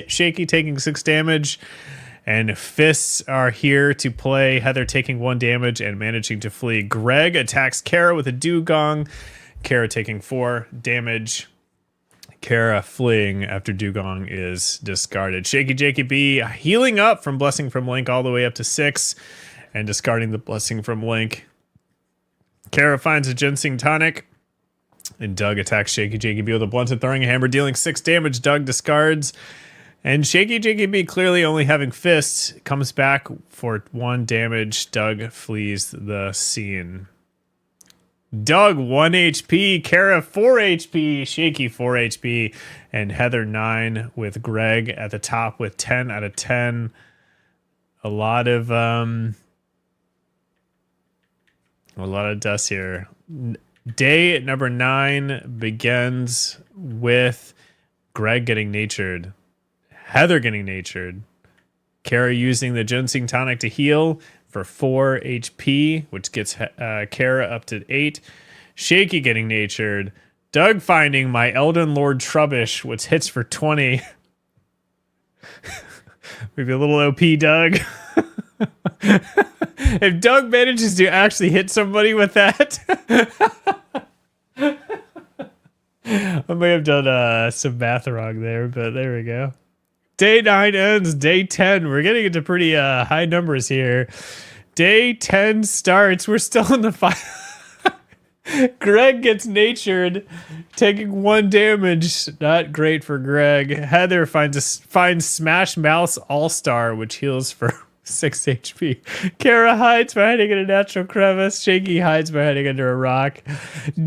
Shaky taking 6 damage. And fists are here to play. Heather taking 1 damage and managing to flee. Greg attacks Kara with a dugong. Kara taking 4 damage. Kara fleeing after dugong is discarded. Shaky Jakey B healing up from Blessing from Link all the way up to 6 and discarding the Blessing from Link. Kara finds a ginseng tonic. And Doug attacks Shaky Jakey B with a blunted throwing hammer, dealing 6 damage. Doug discards. And Shaky Jakey B, clearly only having fists, comes back for 1 damage. Doug flees the scene. Doug 1 HP, Kara 4 HP, Shaky 4 HP, and Heather 9 with Greg at the top with 10 out of 10. A lot of dust here. Day number 9 begins with Greg getting natured. Heather getting natured. Kara using the ginseng tonic to heal for 4 HP, which gets Kara up to 8. Shaky getting natured. Doug finding my Elden Lord Trubbish, which hits for 20. Maybe a little OP, Doug. If Doug manages to actually hit somebody with that, I may have done some math wrong there, but there we go. Day 9 ends. Day 10. We're getting into pretty high numbers here. Day 10 starts. We're still in the fight. Greg gets natured, taking 1 damage. Not great for Greg. Heather finds Smash Mouse All-Star, which heals for 6 HP. Kara hides by hiding in a natural crevice. Shaky hides by hiding under a rock.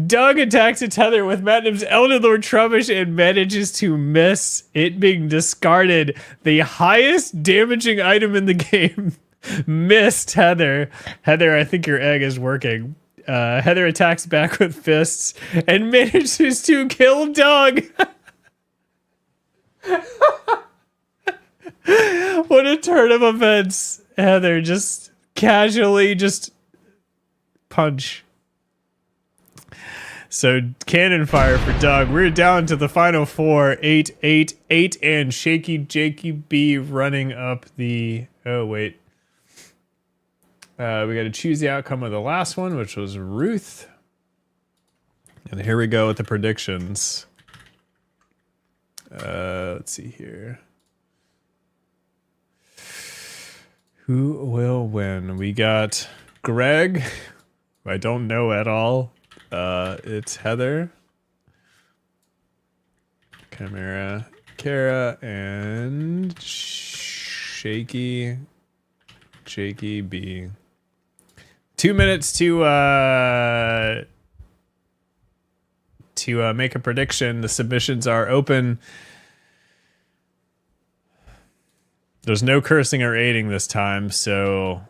Doug attacks its Heather with Magnum's Elden Lord Trubbish and manages to miss it being discarded. The highest damaging item in the game missed Heather. Heather, I think your egg is working. Heather attacks back with fists and manages to kill Doug. What a turn of events. Heather just casually just punch. So cannon fire for Doug. We're down to the final 4. 8, 8, 8, and Shaky Jakey B running up the... Oh, wait. We got to choose the outcome of the last one, which was Ruth. And here we go with the predictions. Let's see here. Who will win? We got Greg, who I don't know at all. It's Heather, Chimera, Kara, and Shaky Jakey B. 2 minutes to make a prediction. The submissions are open. There's no cursing or aiding this time, so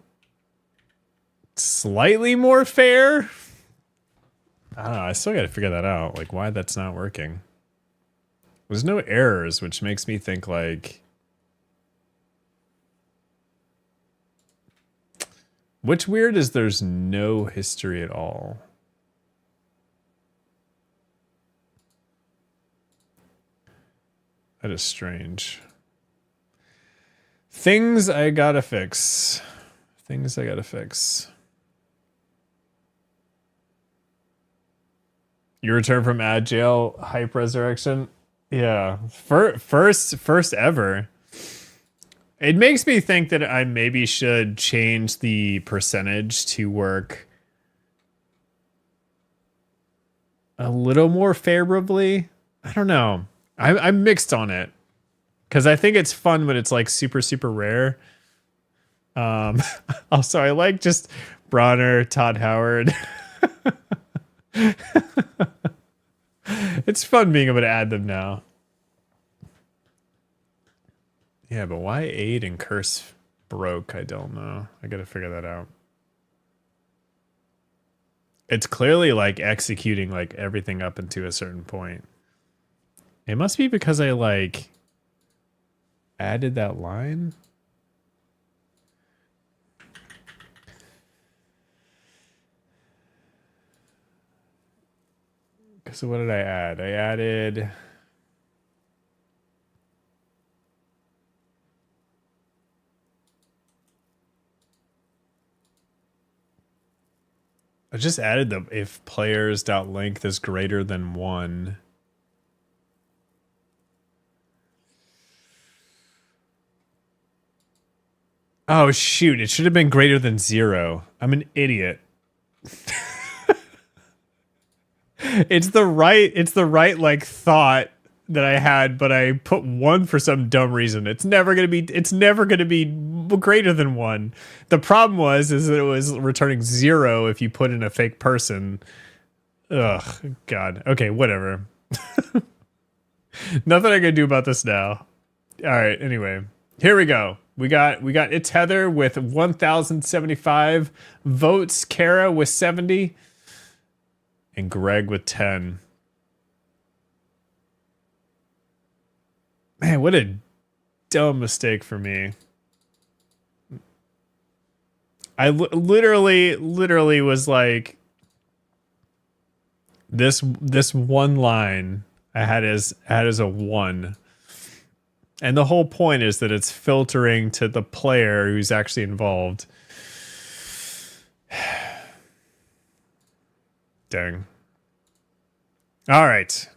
slightly more fair. I don't know. I still got to figure that out, like why that's not working. There's no errors, which makes me think like... What's weird is there's no history at all. That is strange. Things I gotta fix. Things I gotta fix. You return from ad jail, hype resurrection. Yeah, first ever. It makes me think that I maybe should change the percentage to work a little more favorably. I don't know. I'm mixed on it because I think it's fun when it's like super, super rare. Also, I like just Bronner, Todd Howard. It's fun being able to add them now. Yeah, but why aid and curse broke? I don't know. I gotta figure that out. It's clearly like executing like everything up into a certain point. It must be because I like added that line. So what did I add? I added... I just added the if players.length is greater than 1. Oh shoot, it should have been greater than 0. I'm an idiot. It's the right like thought that I had, but I put 1 for some dumb reason. It's never gonna be greater than 1. The problem is that it was returning 0 if you put in a fake person. Ugh, God. Okay, whatever. Nothing I can do about this now. All right, anyway. Here we go. We got It's Heather with 1,075 votes, Kara with 70, and Greg with 10. Man, what a dumb mistake for me. I literally was like, this one line I had as a 1. And the whole point is that it's filtering to the player who's actually involved. Dang. All right.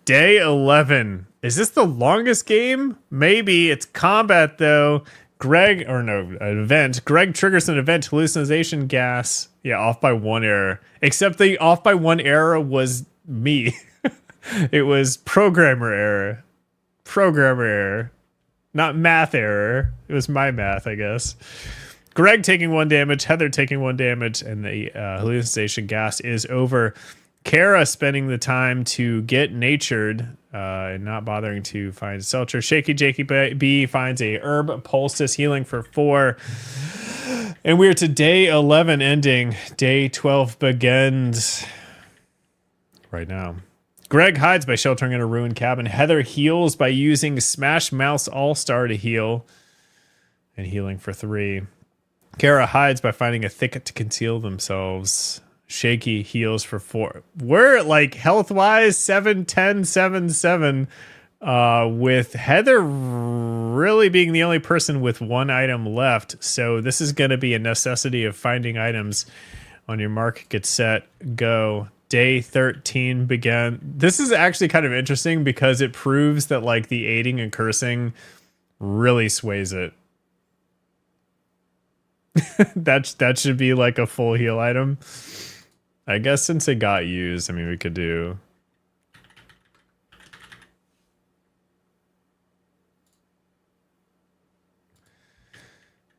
Day 11. Is this the longest game? Maybe. It's combat, though. An event. Greg triggers an event, hallucination gas. Yeah, off by 1 error. Except the off by 1 error was me. It was programmer error. Not math error. It was my math, I guess. Greg taking 1 damage, Heather taking 1 damage, and the hallucination gas is over. Kara spending the time to get natured and not bothering to find Seltzer. Shaky Jakey B finds a herb poultice healing for 4. And we're to day 11 ending. Day 12 begins right now. Greg hides by sheltering in a ruined cabin. Heather heals by using Smash Mouse All-Star to heal. And healing for 3. Kara hides by finding a thicket to conceal themselves. Shaky heals for 4. We're like health-wise 7, 10, 7, 7. With Heather really being the only person with 1 item left. So this is going to be a necessity of finding items. On your mark, get set, go. Day 13 began. This is actually kind of interesting because it proves that like the aiding and cursing really sways it. that should be like a full heal item. I guess since it got used, I mean, we could do.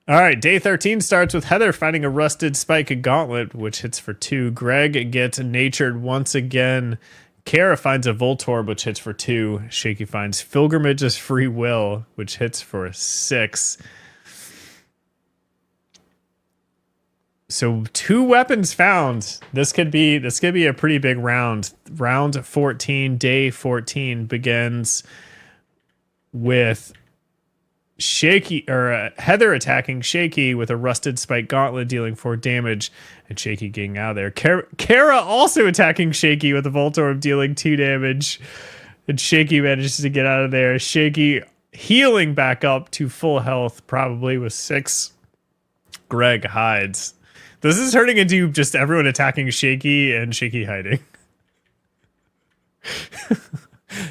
All right, day 13 starts with Heather finding a rusted spike gauntlet, which hits for 2. Greg gets natured once again. Kara finds a Voltorb, which hits for 2. Shaky finds Pilgrimage's Free Will, which hits for 6. So 2 weapons found. This could be a pretty big round. Round 14, day 14 begins with Heather attacking Shaky with a rusted spike gauntlet, dealing 4 damage, and Shaky getting out of there. Kara also attacking Shaky with a Voltorb, dealing 2 damage, and Shaky manages to get out of there. Shaky healing back up to full health, probably with 6. Greg hides. This is turning into just everyone attacking Shaky and Shaky hiding.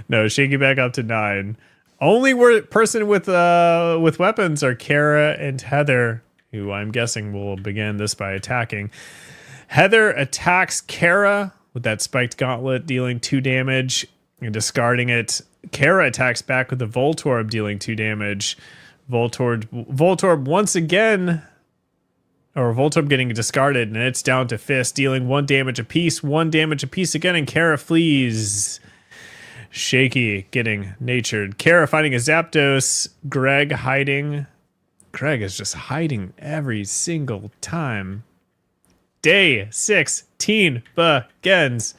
No, Shaky back up to 9. Only person with weapons are Kara and Heather, who I'm guessing will begin this by attacking. Heather attacks Kara with that spiked gauntlet, dealing 2 damage and discarding it. Kara attacks back with the Voltorb, dealing 2 damage. Voltorb once again, or Voltorb getting discarded, and it's down to Fist, dealing 1 damage apiece, 1 damage apiece again, and Kara flees. Shaky getting natured. Kara finding a Zapdos. Greg hiding. Greg is just hiding every single time. Day 16 begins.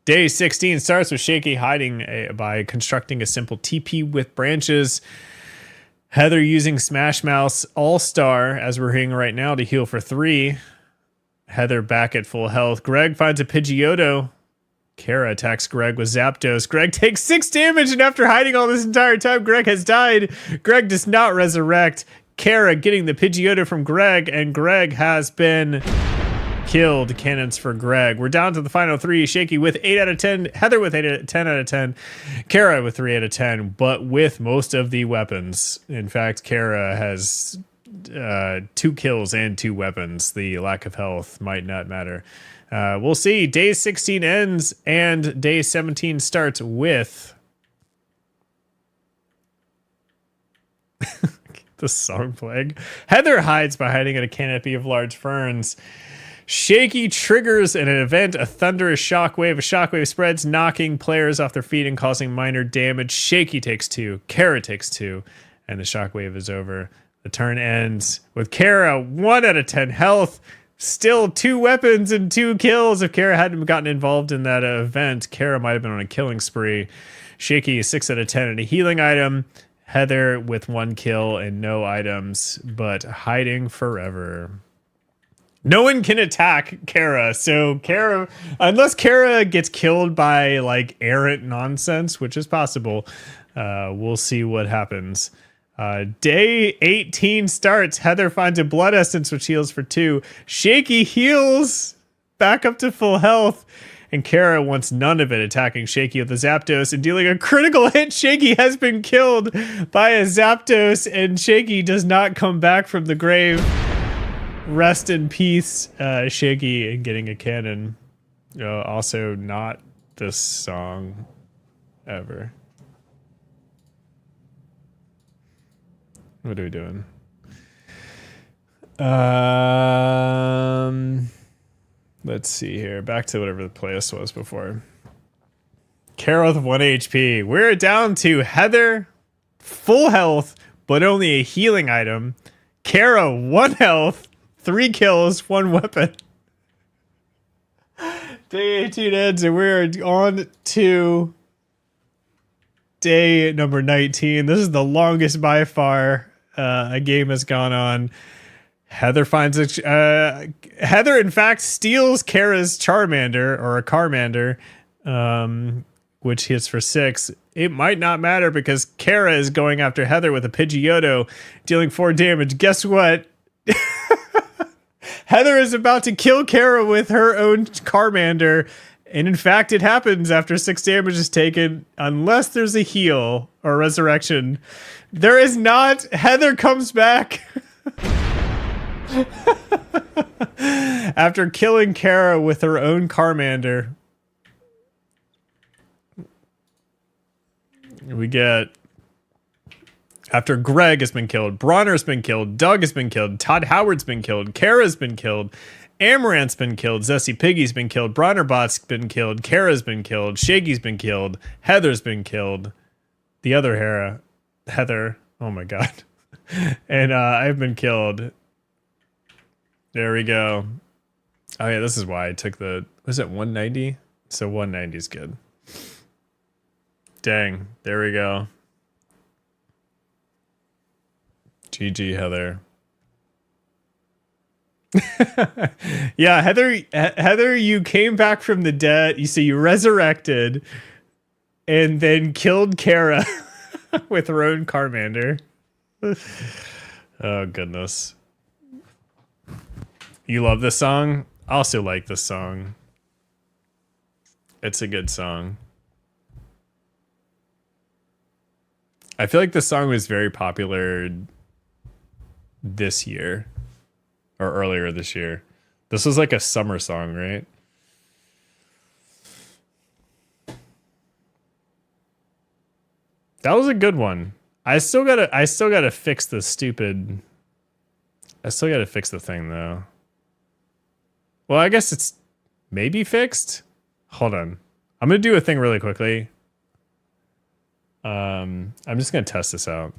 Day 16 starts with Shaky hiding by constructing a simple TP with branches. Heather using Smash Mouse All-Star, as we're hearing right now, to heal for 3. Heather back at full health. Greg finds a Pidgeotto. Kara attacks Greg with Zapdos. Greg takes 6 damage, and after hiding all this entire time, Greg has died. Greg does not resurrect. Kara getting the Pidgeotto from Greg, and Greg has been killed. Cannons for Greg. We're down to the final three. Shaky with 8 out of 10. Heather with 10 out of 10. Kara with 3 out of 10, but with most of the weapons. In fact, Kara has 2 kills and 2 weapons. The lack of health might not matter. We'll see. Day 16 ends and day 17 starts with the song playing. Heather hides by hiding in a canopy of large ferns. Shaky triggers an event, a thunderous shockwave. A shockwave spreads, knocking players off their feet and causing minor damage. Shaky takes 2. Kara takes 2. And the shockwave is over. The turn ends with Kara 1 out of 10 health. Still 2 weapons and 2 kills. If Kara hadn't gotten involved in that event, Kara might have been on a killing spree. Shaky 6 out of 10 and a healing item. Heather with 1 kill and no items, but hiding forever. No one can attack Kara, so Kara, unless Kara gets killed by like errant nonsense, which is possible, we'll see what happens. Day 18 starts. Heather finds a blood essence which heals for 2. Shaky heals back up to full health, and Kara wants none of it, attacking Shaky with a Zapdos and dealing a critical hit. Shaky has been killed by a Zapdos, and Shaky does not come back from the grave. Rest in peace, Shaky, and getting a cannon. Also, not this song ever. What are we doing? Let's see here. Back to whatever the playlist was before. Kara with 1 HP. We're down to Heather, full health, but only a healing item. Kara, 1 health. 3 kills, 1 weapon. Day 18 ends, and we're on to day number 19. This is the longest by far a game has gone on. Heather finds Heather, in fact, steals Kara's Charmander, or a Carmander, which hits for 6. It might not matter because Kara is going after Heather with a Pidgeotto, dealing 4 damage. Guess what? Heather is about to kill Kara with her own Carmander, and in fact, it happens after 6 damage is taken, unless there's a heal or resurrection. There is not. Heather comes back after killing Kara with her own Carmander. We get... After Greg has been killed, Bronner's been killed, Doug has been killed, Todd Howard's been killed, Kara's been killed, Amaranth's been killed, Zessie Piggy's been killed, Bronnerbot's been killed, Kara's been killed, Shaky's been killed, Heather's been killed, the other Heather, oh my god, and I've been killed. There we go. Oh yeah, this is why I took the, was it 190? So 190 is good. Dang, there we go. GG, Heather. Yeah, Heather, you came back from the dead. You resurrected and then killed Kara with her own Carmander. Oh, goodness. You love this song? I also like this song. It's a good song. I feel like this song was very popular this year or earlier this year. This was like a summer song, right? That was a good one. I still gotta fix the stupid. I still gotta fix the thing though. Well, I guess it's maybe fixed. Hold on. I'm gonna do a thing really quickly. I'm just gonna test this out.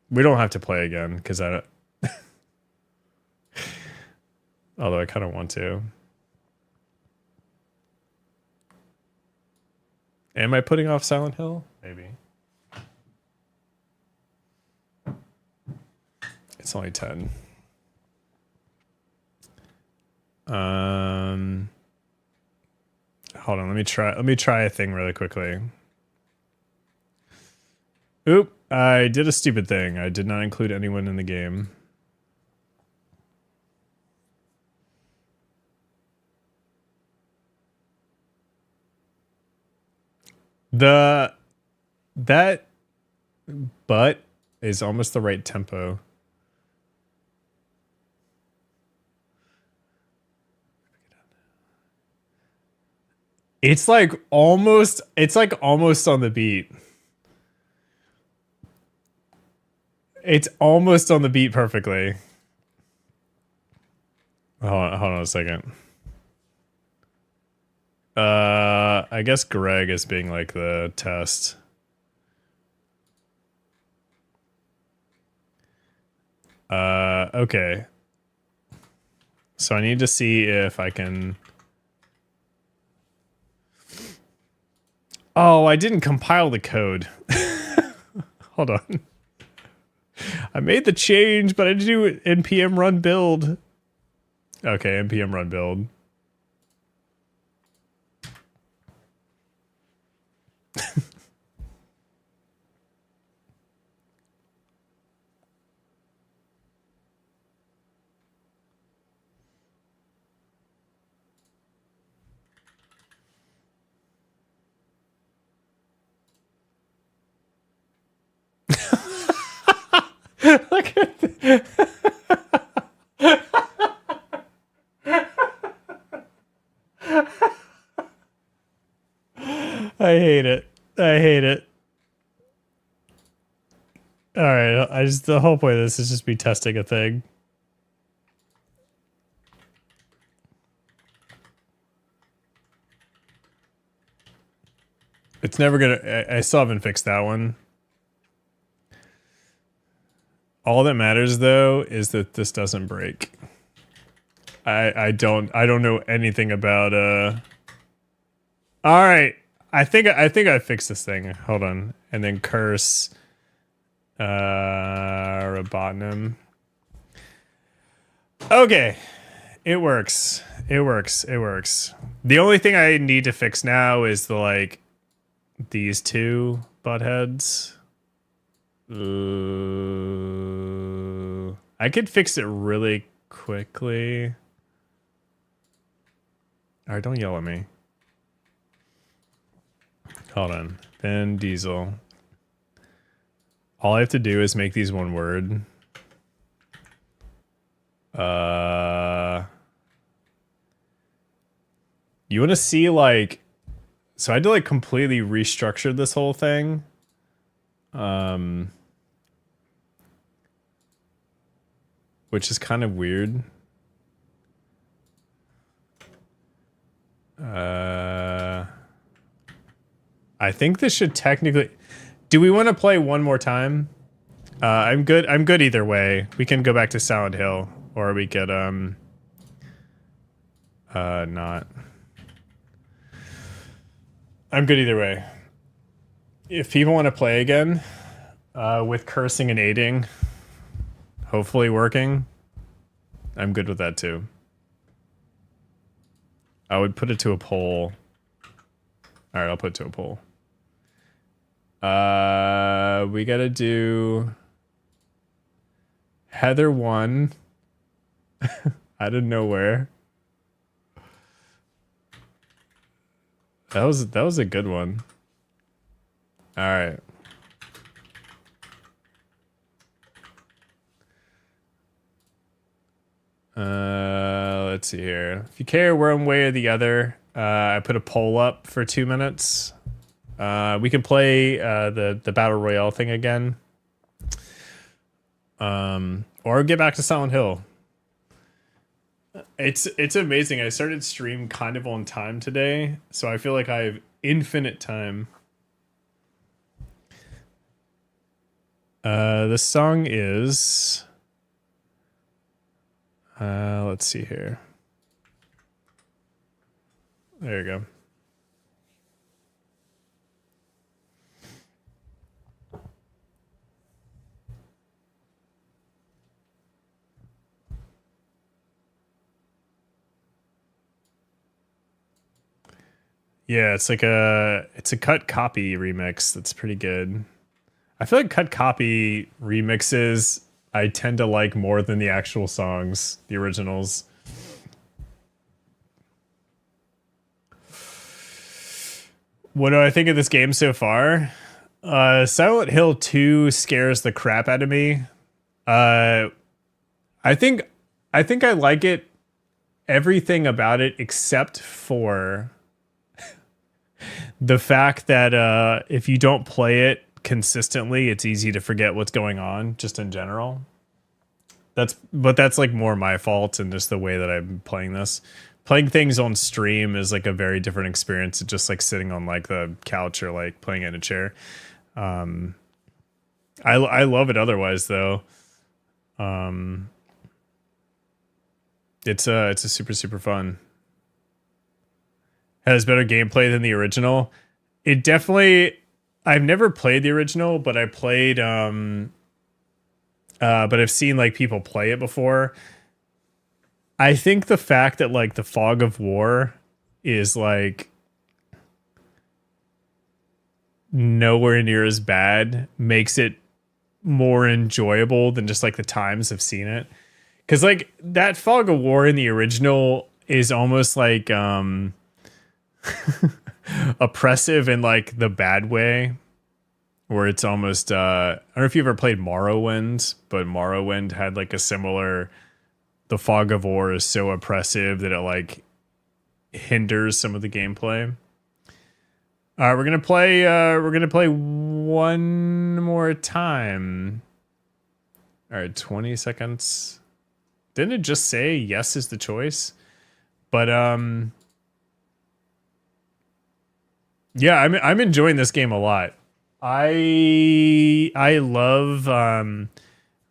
We don't have to play again because I don't. Although I kind of want to. Am I putting off Silent Hill? Maybe. It's only 10. Hold on, let me try a thing really quickly. Oop, I did a stupid thing. I did not include anyone in the game. The that but is almost the right tempo. It's like almost on the beat. It's almost on the beat perfectly. Hold on a second. I guess Greg is being like the test. Okay. So I need to see if I can... Oh, I didn't compile the code. Hold on. I made the change, but I didn't do npm run build. Okay, npm run build. Look at I hate it. I hate it. All right, the whole point of this is just me testing a thing. It's never gonna. I still haven't fixed that one. All that matters though is that this doesn't break. I don't know anything about All right, I think I fixed this thing. Hold on, and then curse Rabotinum. Okay, it works. It works. It works. The only thing I need to fix now is the like these two butt heads. I could fix it really quickly. Alright, don't yell at me. Hold on. Vin Diesel. All I have to do is make these one word. You want to see like... So I had to like completely restructure this whole thing. Which is kind of weird. I think this should technically... Do we want to play one more time? I'm good either way. We can go back to Silent Hill, or we could not. I'm good either way. If people want to play again, with cursing and aiding, hopefully working, I'm good with that too. I would put it to a poll. All right, I'll put it to a poll. We gotta do Heather 1 out of nowhere. That was a good one. All right. Let's see here. If you care one way or the other, I put a poll up for 2 minutes. We can play the battle royale thing again, or get back to Silent Hill. It's amazing. I started stream kind of on time today, so I feel like I have infinite time. The song is let's see here. There you go. Yeah, it's a cut copy remix that's pretty good. I feel like cut copy remixes I tend to like more than the actual songs, the originals. What do I think of this game so far? Silent Hill 2 scares the crap out of me. Uh, I think I like it, everything about it except for the fact that if you don't play it consistently, it's easy to forget what's going on just in general. That's like more my fault and just the way that I'm playing this. Playing things on stream is like a very different experience to just like sitting on like the couch or like playing in a chair. I love it otherwise though. It's a super fun. Has better gameplay than the original. It definitely. I've never played the original, but I played. But I've seen like people play it before. I think the fact that like the fog of war is like nowhere near as bad makes it more enjoyable than just like the times I've seen it. Cause like that fog of war in the original is almost like oppressive in like the bad way, where it's almost I don't know if you've ever played Morrowind, but Morrowind had like a similar, the fog of war is so oppressive that it like hinders some of the gameplay. We're gonna play one more time. All right, 20 seconds. Didn't it just say yes is the choice? But yeah, I'm enjoying this game a lot. I love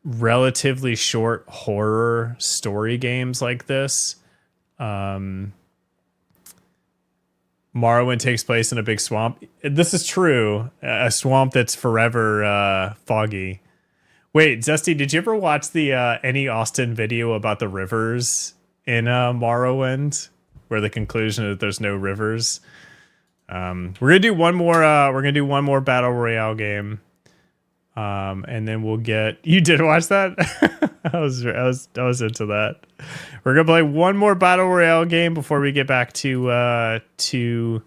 relatively short horror story games like this. Morrowind takes place in a big swamp. This is true. A swamp that's forever foggy. Wait, Zesty, did you ever watch the Any Austin video about the rivers in Morrowind, where the conclusion is that there's no rivers? We're gonna do one more. We're gonna do one more battle royale game, and then we'll get. You did watch that? I was into that. We're gonna play one more battle royale game before we get back to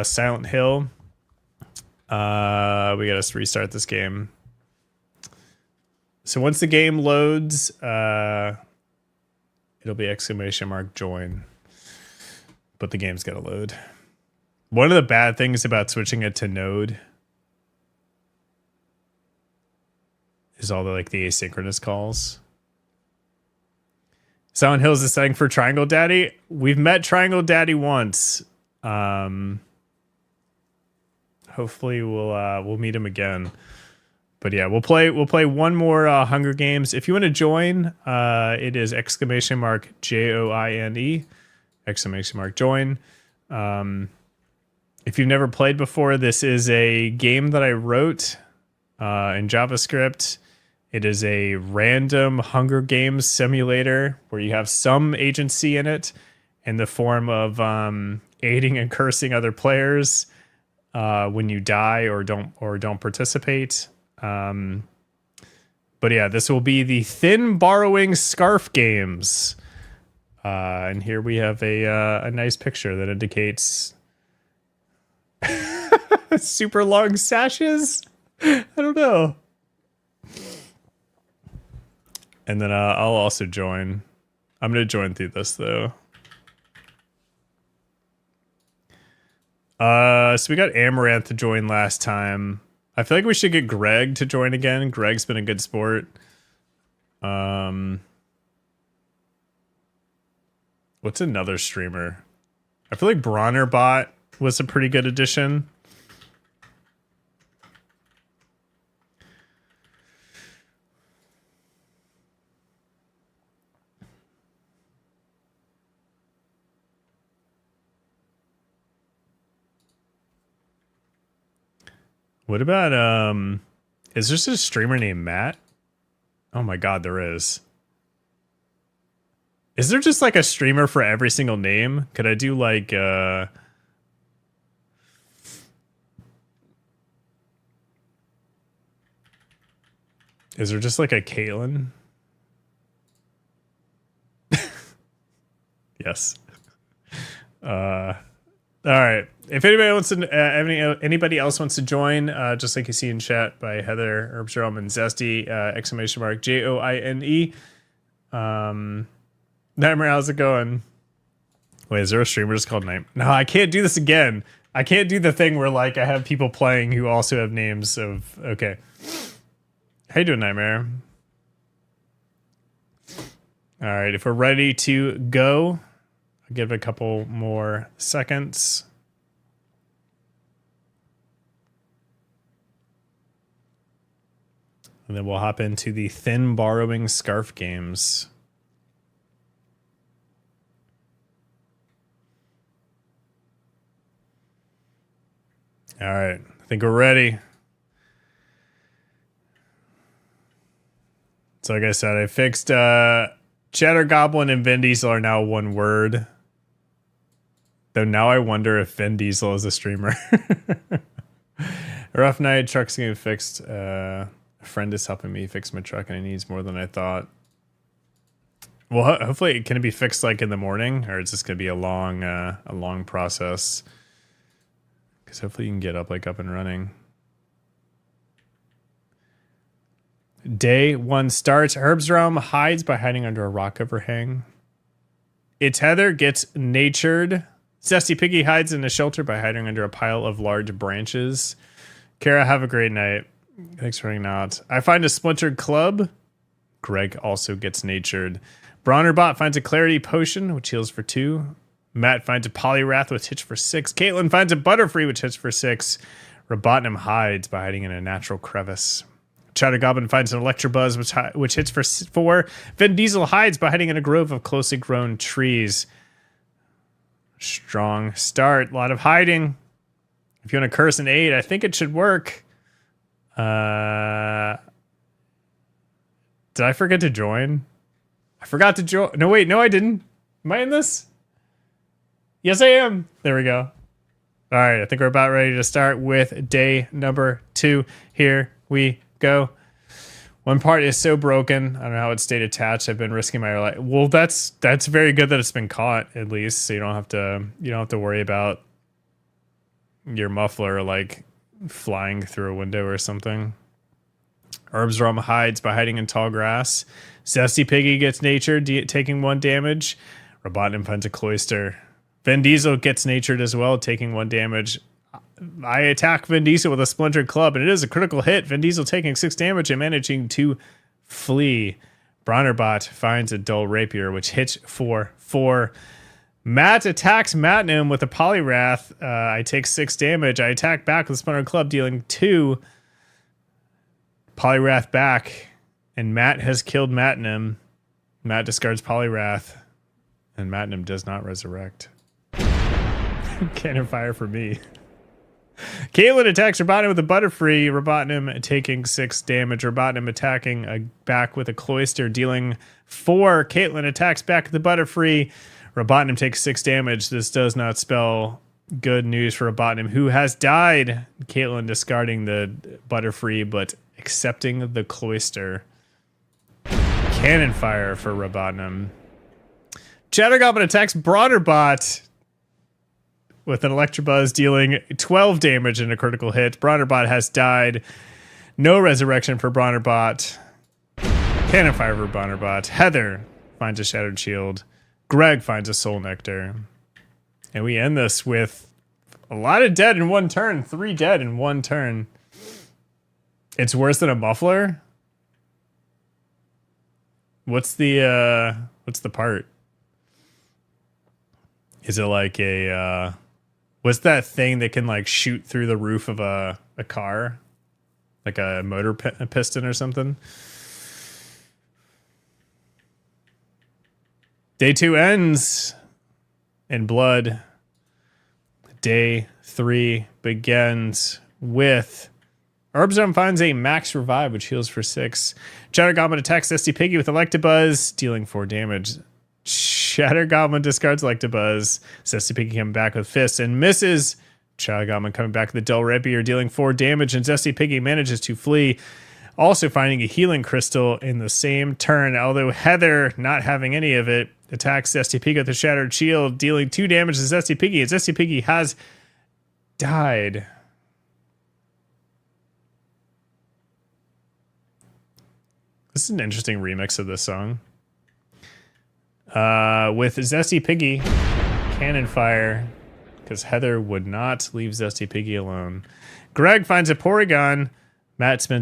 Silent Hill. We gotta restart this game. So once the game loads, it'll be ! Join. But the game's gotta load. One of the bad things about switching it to Node is all the like the asynchronous calls. Silent Hill is a setting for Triangle Daddy. We've met Triangle Daddy once. Hopefully we'll meet him again. But yeah, we'll play one more Hunger Games. If you want to join, it is ! JOINE !join. If you've never played before, this is a game that I wrote in JavaScript. It is a random Hunger Games simulator where you have some agency in it in the form of aiding and cursing other players when you die or don't participate. But yeah, this will be the Thin Borrowing Scarf Games. And here we have a nice picture that indicates super long sashes. I don't know. And then I'll also join. I'm gonna join through this though. So we got Amaranth to join last time. I feel like we should get Greg to join again. Greg's been a good sport. What's another streamer? I feel like Bronnerbot was a pretty good addition. What about is there just a streamer named Matt? Oh my god, there is. Is there just like a streamer for every single name? Could I do like is there just like a Caitlyn? Yes. All right. If anybody wants to, anybody else wants to join, just like you see in chat by Heather, Herbs Realm, and Zesty, exclamation mark JOINE. Nightmare, how's it going? Wait, is there a streamer just called Night? No, I can't do this again. I can't do the thing where like I have people playing who also have names of. Okay, how you doing, Nightmare? All right, if we're ready to go, I'll give it a couple more seconds. And then we'll hop into the thin borrowing scarf games. All right, I think we're ready. So like I said, I fixed Cheddar Goblin and Vin Diesel are now one word. Though now I wonder if Vin Diesel is a streamer. Rough night, truck's getting fixed. A friend is helping me fix my truck and it needs more than I thought. Well, hopefully, can it be fixed like in the morning, or is this going to be a long process? Because hopefully you can get up and running. Day 1 starts. Herbs Realm hides by hiding under a rock overhang. It's Heather gets natured. Zesty Piggy hides in a shelter by hiding under a pile of large branches. Kara, have a great night. Thanks for hanging out. I find a splintered club. Greg also gets natured. Bronnerbot finds a clarity potion, which heals for 2. Matt finds a Poliwrath, which hits for 6. Caitlin finds a Butterfree, which hits for 6. Robotnik hides by hiding in a natural crevice. Cheddar Goblin finds an Electabuzz, which hits for 4. Vin Diesel hides by hiding in a grove of closely grown trees. Strong start. A lot of hiding. If you want to curse an 8, I think it should work. Did I forget to join? I forgot to join. No, wait. No, I didn't. Am I in this? Yes, I am. There we go. All right. I think we're about ready to start with day number 2. Here we go. One part is so broken. I don't know how it stayed attached. I've been risking my life. Well, that's very good that it's been caught at least, so you don't have to worry about your muffler like flying through a window or something. Herbs Realm hides by hiding in tall grass. Zesty Piggy gets natured, taking 1 damage. Robotnik finds a cloister. Vin Diesel gets natured as well, taking 1 damage. I attack Vin Diesel with a splintered club, and it is a critical hit. Vin Diesel taking 6 damage and managing to flee. Bronnerbot finds a dull rapier, which hits for 4. Matt attacks Matnum with a Poliwrath. I take 6 damage. I attack back with a splintered club, dealing 2. Poliwrath back, and Matt has killed Matnum. Matt discards Poliwrath, and Matnum does not resurrect. Cannon fire for me. Caitlin attacks Robotnik with a Butterfree. Robotnik taking 6 damage. Robotnik attacking back with a Cloister, dealing 4. Caitlin attacks back with the Butterfree. Robotnik takes 6 damage. This does not spell good news for Robotnik, who has died. Caitlin discarding the Butterfree, but accepting the Cloister. Cannon fire for Robotnik. Cheddar Goblin attacks Bronnerbot with an Electabuzz, dealing 12 damage and a critical hit. Bronnerbot has died. No resurrection for Bronnerbot. Cannon fire for Bronnerbot. Heather finds a Shattered Shield. Greg finds a Soul Nectar. And we end this with a lot of dead in 1 turn. 3 dead in 1 turn. It's worse than a muffler? What's the part? Is it like a what's that thing that can like shoot through the roof of a car? Like a motor piston or something? Day 2 ends in blood. Day 3 begins with Herbzone finds a max revive, which heals for 6. Cheddar Goblin attacks Zesty Piggy with Electabuzz, dealing 4 damage. Cheddar Goblin discards Electabuzz. Zesty Piggy coming back with fists and misses. Cheddar Goblin coming back with the dull rapier, dealing 4 damage, and Zesty Piggy manages to flee. Also finding a healing crystal in the same turn, although Heather, not having any of it, attacks Zesty Piggy with a Shattered Shield, dealing 2 damage to Zesty Piggy. And Zesty Piggy has died. This is an interesting remix of this song. With Zesty Piggy, Cannon Fire, because Heather would not leave Zesty Piggy alone. Greg finds a Porygon. Matt spins